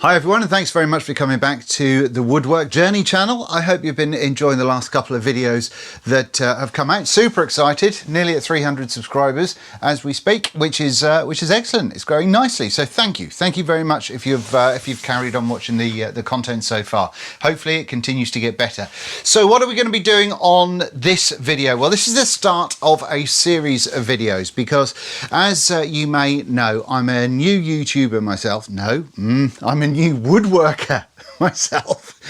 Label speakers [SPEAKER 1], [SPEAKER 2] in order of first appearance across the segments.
[SPEAKER 1] Hi everyone, and thanks very much for coming back to the Woodwork Journey channel. I hope you've been enjoying the last couple of videos that have come out. Super excited, nearly at 300 subscribers as we speak, which is excellent. It's growing nicely, so thank you very much if you've carried on watching the content so far. Hopefully it continues to get better. So what are we going to be doing on this video? Well, this is the start of a series of videos because, as you may know, I'm a new YouTuber myself. I'm a new woodworker myself,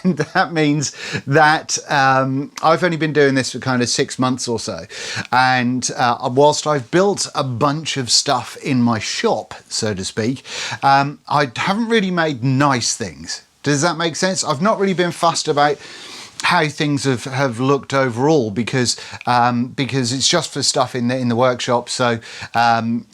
[SPEAKER 1] and that means that I've only been doing this for kind of 6 months or so, and whilst I've built a bunch of stuff in my shop, so to speak, I haven't really made nice things. Does that make sense? I've not really been fussed about how things have looked overall because it's just for stuff in the workshop. So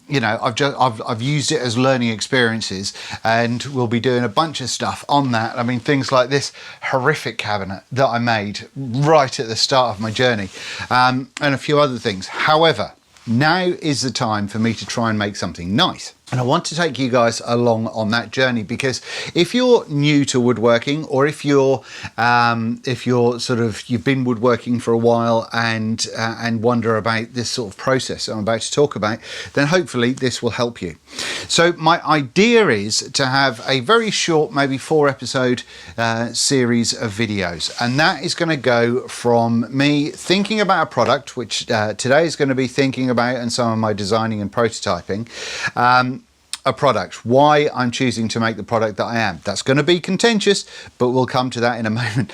[SPEAKER 1] you know, I've used it as learning experiences, and we'll be doing a bunch of stuff on that. I mean, things like this horrific cabinet that I made right at the start of my journey, and a few other things. However, now is the time for me to try and make something nice. And I want to take you guys along on that journey, because if you're new to woodworking, or if you're you've been woodworking for a while and wonder about this sort of process I'm about to talk about, then hopefully this will help you. So my idea is to have a very short, maybe 4-episode series of videos, and that is going to go from me thinking about a product, which today is going to be thinking about, and some of my designing and prototyping. A product, why I'm choosing to make the product that I am. That's going to be contentious, but we'll come to that in a moment.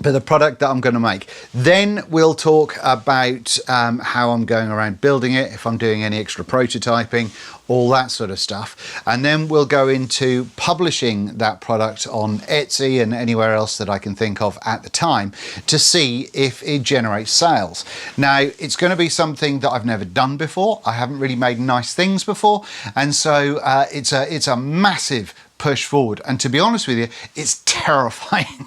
[SPEAKER 1] But the product that I'm going to make. Then we'll talk about how I'm going around building it, if I'm doing any extra prototyping, all that sort of stuff. And then we'll go into publishing that product on Etsy and anywhere else that I can think of at the time to see if it generates sales. Now, it's going to be something that I've never done before. I haven't really made nice things before. And so it's a massive push forward, and to be honest with you, it's terrifying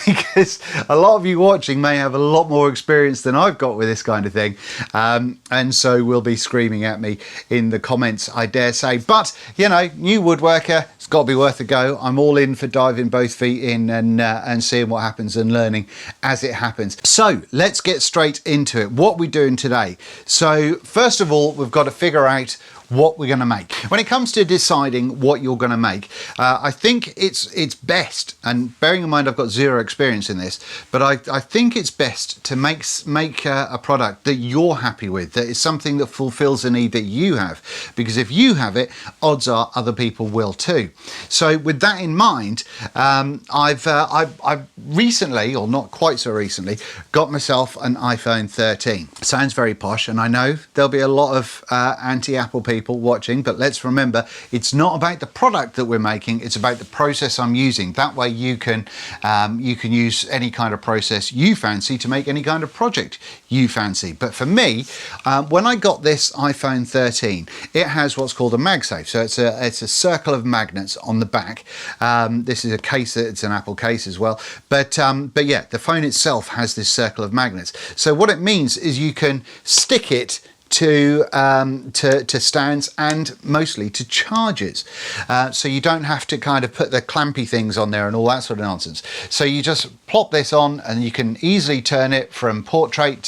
[SPEAKER 1] because a lot of you watching may have a lot more experience than I've got with this kind of thing, and so will be screaming at me in the comments, I dare say. But you know, new woodworker, it's got to be worth a go. I'm all in for diving both feet in and seeing what happens and learning as it happens. So let's get straight into it. What we're doing today. So first of all, we've got to figure out what we're going to make. When it comes to deciding what you're going to make, I think it's best, and bearing in mind I've got zero experience in this, but I think it's best to make a product that you're happy with, that is something that fulfills a need that you have, because if you have it, odds are other people will too. So with that in mind, I've recently, or not quite so recently, got myself an iPhone 13. Sounds very posh, and I know there'll be a lot of anti-Apple people watching, but let's remember, it's not about the product that we're making, it's about the process I'm using. That way you can use any kind of process you fancy to make any kind of project you fancy. But for me, when I got this iPhone 13, it has what's called a MagSafe. So it's a circle of magnets on the back. This is a case, it's an Apple case as well, but yeah, the phone itself has this circle of magnets. So what it means is you can stick it to stands and mostly to chargers, so you don't have to kind of put the clampy things on there and all that sort of nonsense. So you just plop this on and you can easily turn it from portrait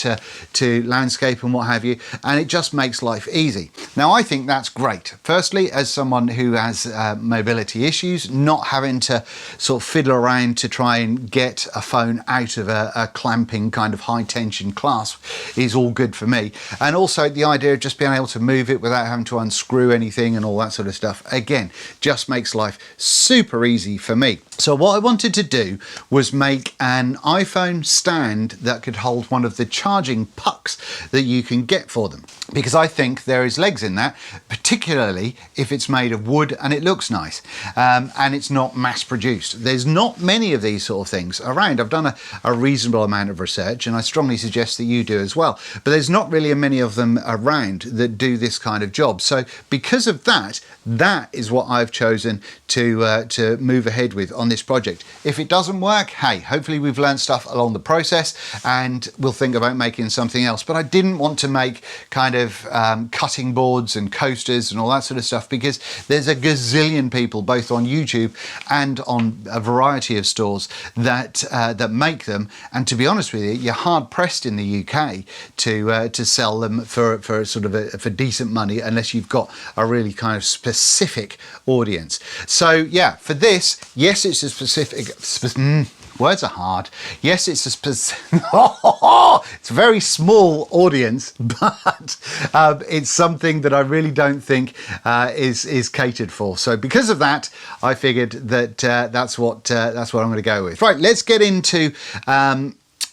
[SPEAKER 1] to landscape and what have you, and it just makes life easy. Now I think that's great. Firstly, as someone who has mobility issues, not having to sort of fiddle around to try and get a phone out of a clamping kind of high tension clasp is all good for me. And also the idea of just being able to move it without having to unscrew anything and all that sort of stuff, again, just makes life super easy for me. So what I wanted to do was make an iPhone stand that could hold one of the charging pucks that you can get for them, because I think there is legs in that, particularly if it's made of wood and it looks nice, and it's not mass produced. There's not many of these sort of things around. I've done a reasonable amount of research, and I strongly suggest that you do as well, but there's not really many of them around that do this kind of job. So because of that, that is what I've chosen to move ahead with on this project. If it doesn't work, hey, hopefully we've learned stuff along the process and we'll think about making something else. But I didn't want to make kind of cutting boards and coasters and all that sort of stuff, because there's a gazillion people both on YouTube and on a variety of stores that that make them, and to be honest with you, you're hard pressed in the UK to sell them for sort of for decent money unless you've got a really kind of specific audience. So yeah, for this, yes, it's a specific words are hard. Yes, it's a it's a very small audience, but it's something that I really don't think is catered for. So because of that, I figured that that's what I'm going to go with. Right, let's get into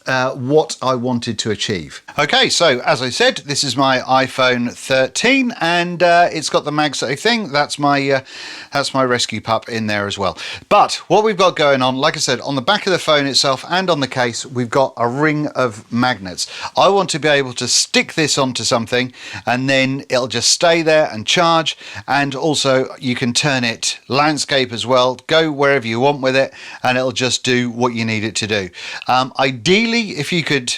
[SPEAKER 1] what I wanted to achieve. Okay, so as I said, this is my iPhone 13, and it's got the MagSafe thing. That's my rescue pup in there as well. But what we've got going on, like I said, on the back of the phone itself and on the case, we've got a ring of magnets. I want to be able to stick this onto something and then it'll just stay there and charge, and also you can turn it landscape as well, go wherever you want with it, and it'll just do what you need it to do. Ideally, if you could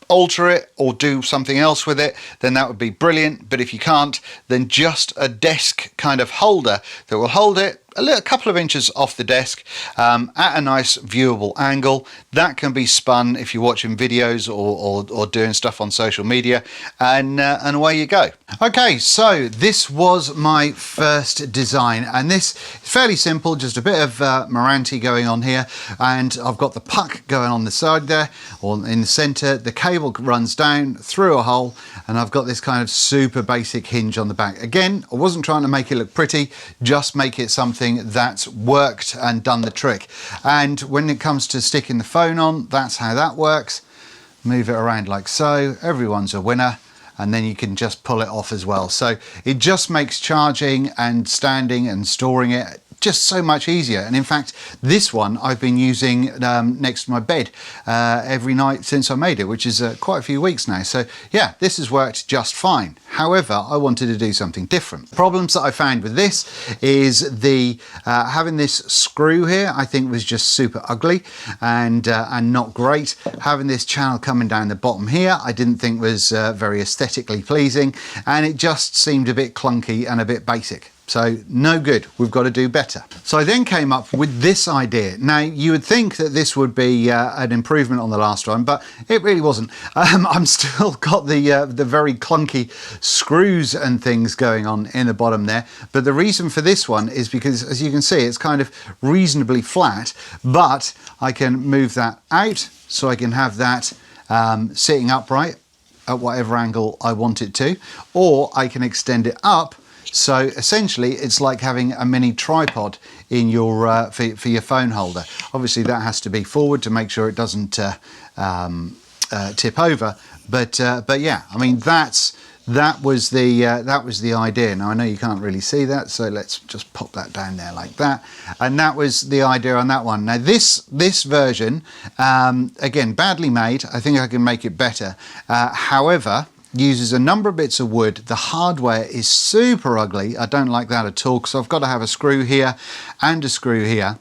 [SPEAKER 1] alter it or do something else with it, then that would be brilliant. But if you can't, then just a desk kind of holder that will hold it a couple of inches off the desk at a nice viewable angle. That can be spun if you're watching videos or doing stuff on social media, and away you go. Okay, so this was my first design, and this is fairly simple, just a bit of Marante going on here, and I've got the puck going on the side there, or in the center. The cable runs down through a hole, and I've got this kind of super basic hinge on the back. Again, I wasn't trying to make it look pretty, just make it something that's worked and done the trick. And when it comes to sticking the phone on, that's how that works. Move it around like so, everyone's a winner, and then you can just pull it off as well. So it just makes charging and standing and storing it just so much easier. And in fact, this one I've been using next to my bed every night since I made it, which is quite a few weeks now. So yeah, this has worked just fine. However, I wanted to do something different. Problems that I found with this is the having this screw here, I think was just super ugly and not great. Having this channel coming down the bottom here, I didn't think was very aesthetically pleasing, and it just seemed a bit clunky and a bit basic. So no good, we've got to do better. So I then came up with this idea. Now you would think that this would be an improvement on the last one, but it really wasn't. I'm still got the very clunky screws and things going on in the bottom there. But the reason for this one is because, as you can see, it's kind of reasonably flat, but I can move that out so I can have that sitting upright at whatever angle I want it to, or I can extend it up. So essentially it's like having a mini tripod in your for your phone holder. Obviously that has to be forward to make sure it doesn't tip over, but yeah, I mean that was the idea. Now I know you can't really see that, so let's just pop that down there like that, and that was the idea on that one. Now this version, again, badly made. I think I can make it better. However, uses a number of bits of wood. The hardware is super ugly. I don't like that at all, so I've got to have a screw here and a screw here.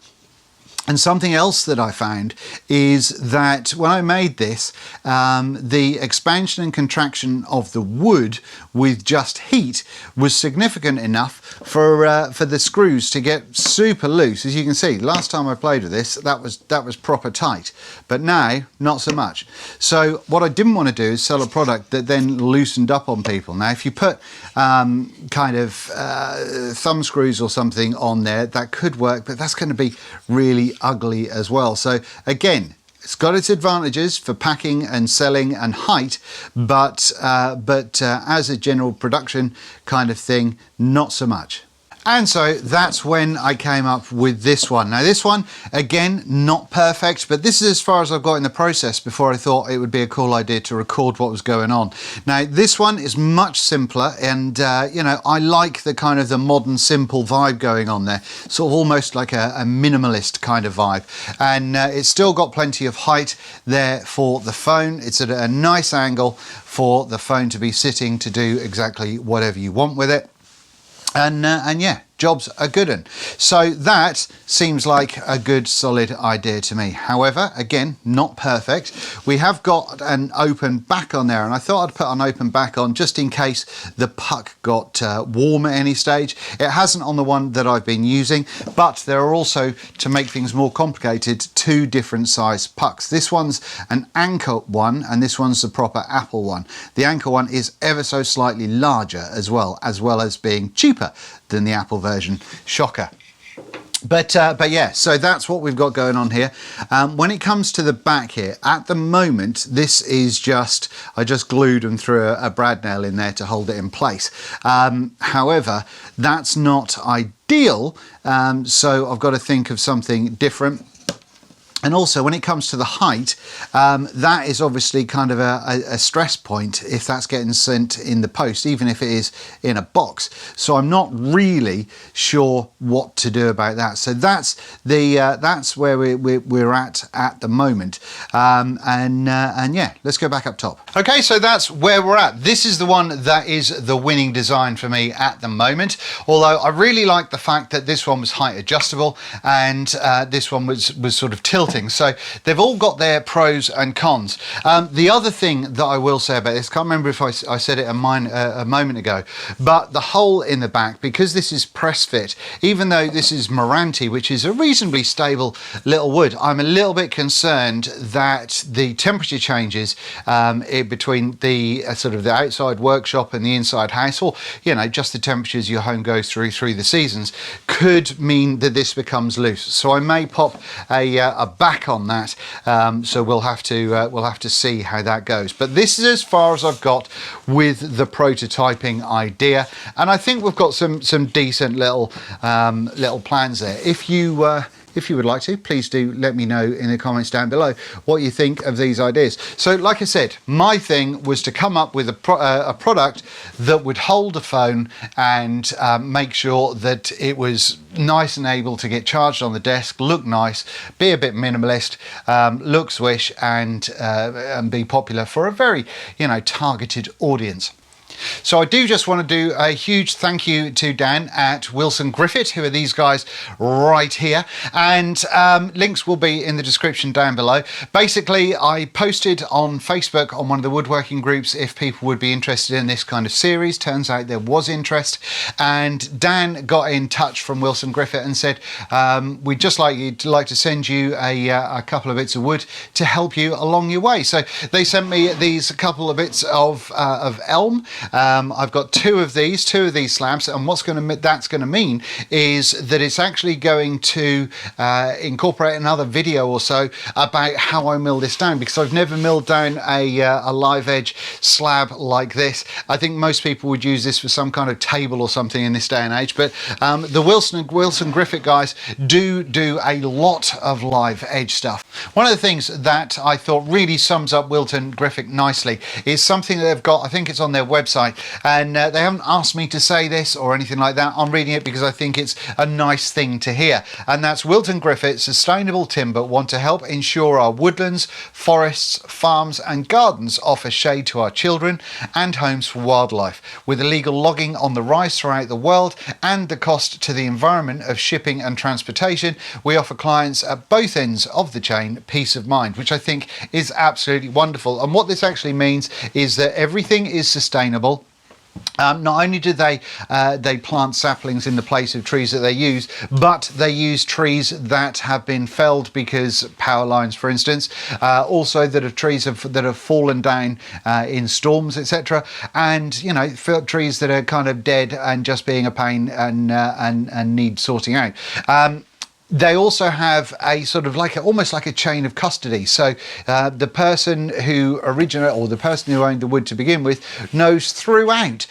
[SPEAKER 1] And something else that I found is that when I made this, the expansion and contraction of the wood with just heat was significant enough for the screws to get super loose. As you can see, last time I played with this, that was proper tight, but now not so much. So what I didn't want to do is sell a product that then loosened up on people. Now, if you put kind of thumb screws or something on there, that could work, but that's going to be really ugly as well. So again, it's got its advantages for packing and selling and height, but as a general production kind of thing, not so much. And so that's when I came up with this one. Now this one, again, not perfect, but this is as far as I've got in the process before I thought it would be a cool idea to record what was going on. Now this one is much simpler, and you know, I like the kind of the modern simple vibe going on there, sort of almost like a minimalist kind of vibe. And it's still got plenty of height there for the phone. It's at a nice angle for the phone to be sitting to do exactly whatever you want with it. And yeah, job's a good one. So that seems like a good solid idea to me. However, again, not perfect. We have got an open back on there, and I thought I'd put an open back on just in case the puck got warm at any stage. It hasn't on the one that I've been using, but there are also, to make things more complicated, two different size pucks. This one's an Anchor one, and this one's the proper Apple one. The Anchor one is ever so slightly larger as well as being cheaper than the Apple version. Shocker. But yeah, so that's what we've got going on here. When it comes to the back here, at the moment, this is just, I just glued and threw a brad nail in there to hold it in place. However, that's not ideal, so I've got to think of something different. And also, when it comes to the height, that is obviously kind of a stress point if that's getting sent in the post, even if it is in a box. So I'm not really sure what to do about that. So that's where we're at the moment. And yeah, let's go back up top. Okay, so that's where we're at. This is the one that is the winning design for me at the moment. Although I really like the fact that this one was height adjustable, and this one was sort of tilting. So they've all got their pros and cons. The other thing that I will say about this, can't remember if I said it a moment ago, but the hole in the back, because this is press fit, even though this is Meranti, which is a reasonably stable little wood, I'm a little bit concerned that the temperature changes between the sort of the outside workshop and the inside house, or you know, just the temperatures your home goes through the seasons, could mean that this becomes loose. So I may pop a back on that, so we'll have to see how that goes. But this is as far as I've got with the prototyping idea, and I think we've got some decent little plans there. If you would like to, please do let me know in the comments down below what you think of these ideas. So like I said, my thing was to come up with a product that would hold the phone and make sure that it was nice and able to get charged on the desk, look nice, be a bit minimalist, look swish, and be popular for a very, you know, targeted audience. So I do just want to do a huge thank you to Dan at Wilson Griffith, who are these guys right here, and links will be in the description down below. Basically, I posted on Facebook on one of the woodworking groups if people would be interested in this kind of series. Turns out there was interest, and Dan got in touch from Wilson Griffith and said, we'd just like to send you a couple of bits of wood to help you along your way. So they sent me these couple of bits of elm. I've got two of these slabs, and what's that's going to mean is that it's actually going to incorporate another video or so about how I mill this down, because I've never milled down a live edge slab like this. I think most people would use this for some kind of table or something in this day and age, but the Wilson Griffith guys do a lot of live edge stuff. One of the things that I thought really sums up Wilson Griffith nicely is something that they've got, I think it's on their website, and they haven't asked me to say this or anything like that. I'm reading it because I think it's a nice thing to hear, and that's Wilson Griffith Sustainable Timber want to help ensure our woodlands, forests, farms and gardens offer shade to our children and homes for wildlife. With illegal logging on the rise throughout the world and the cost to the environment of shipping and transportation, we offer clients at both ends of the chain peace of mind, which I think is absolutely wonderful. And what this actually means is that everything is sustainable. Not only do they plant saplings in the place of trees that they use, but they use trees that have been felled because power lines, for instance, also that are trees that have fallen down in storms, etc., and you know, trees that are kind of dead and just being a pain and need sorting out. They also have a sort of almost like a chain of custody. So the person who the person who owned the wood to begin with knows throughout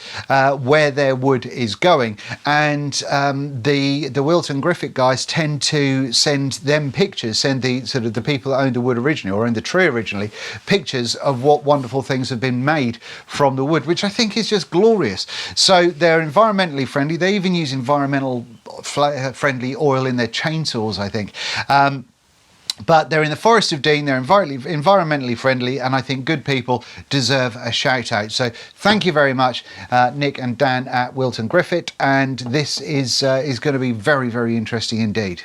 [SPEAKER 1] where their wood is going, and the Wilton Griffith guys tend to send them pictures, send the people that owned the wood originally or owned the tree originally, pictures of what wonderful things have been made from the wood, which I think is just glorious. So they're environmentally friendly. They even use environmental friendly oil in their chainsaws, I think. But they're in the Forest of Dean, they're environmentally friendly, and I think good people deserve a shout out. So thank you very much, Nick and Dan at Wilton Griffith, and this is going to be very, very interesting indeed.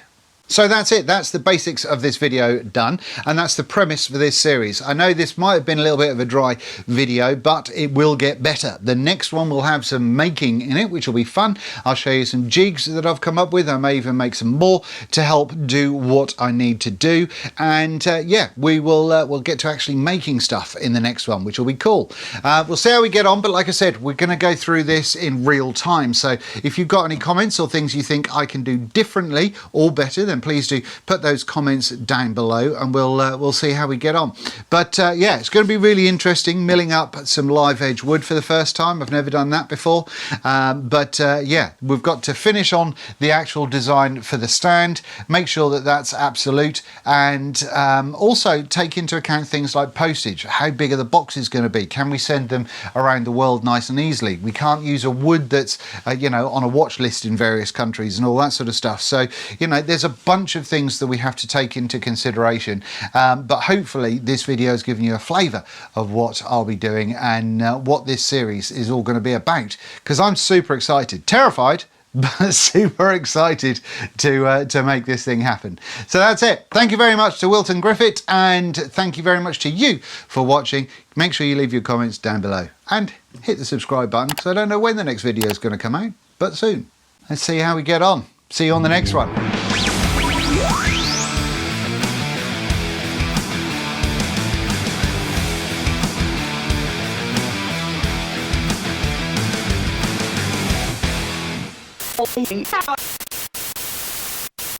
[SPEAKER 1] So that's it. That's the basics of this video done, and that's the premise for this series. I know this might have been a little bit of a dry video, but it will get better. The next one will have some making in it, which will be fun. I'll show you some jigs that I've come up with. I may even make some more to help do what I need to do. And yeah, we'll get to actually making stuff in the next one, which will be cool. We'll see how we get on, but like I said, we're going to go through this in real time. So if you've got any comments or things you think I can do differently or better, then please do put those comments down below, and we'll see how we get on. But yeah, it's going to be really interesting milling up some live edge wood for the first time. I've never done that before, but yeah, we've got to finish on the actual design for the stand, make sure that that's absolute, and also take into account things like postage. How big are the boxes going to be? Can we send them around the world nice and easily? We can't use a wood that's you know, on a watch list in various countries and all that sort of stuff. So you know, there's a bunch of things that we have to take into consideration, but hopefully this video has given you a flavour of what I'll be doing and what this series is all going to be about, because I'm super excited, terrified, but super excited to make this thing happen. So that's it. Thank you very much to Wilton Griffith, and thank you very much to you for watching. Make sure you leave your comments down below and hit the subscribe button, because I don't know when the next video is going to come out, but soon. Let's see how we get on. See you on the next one.
[SPEAKER 2] Out.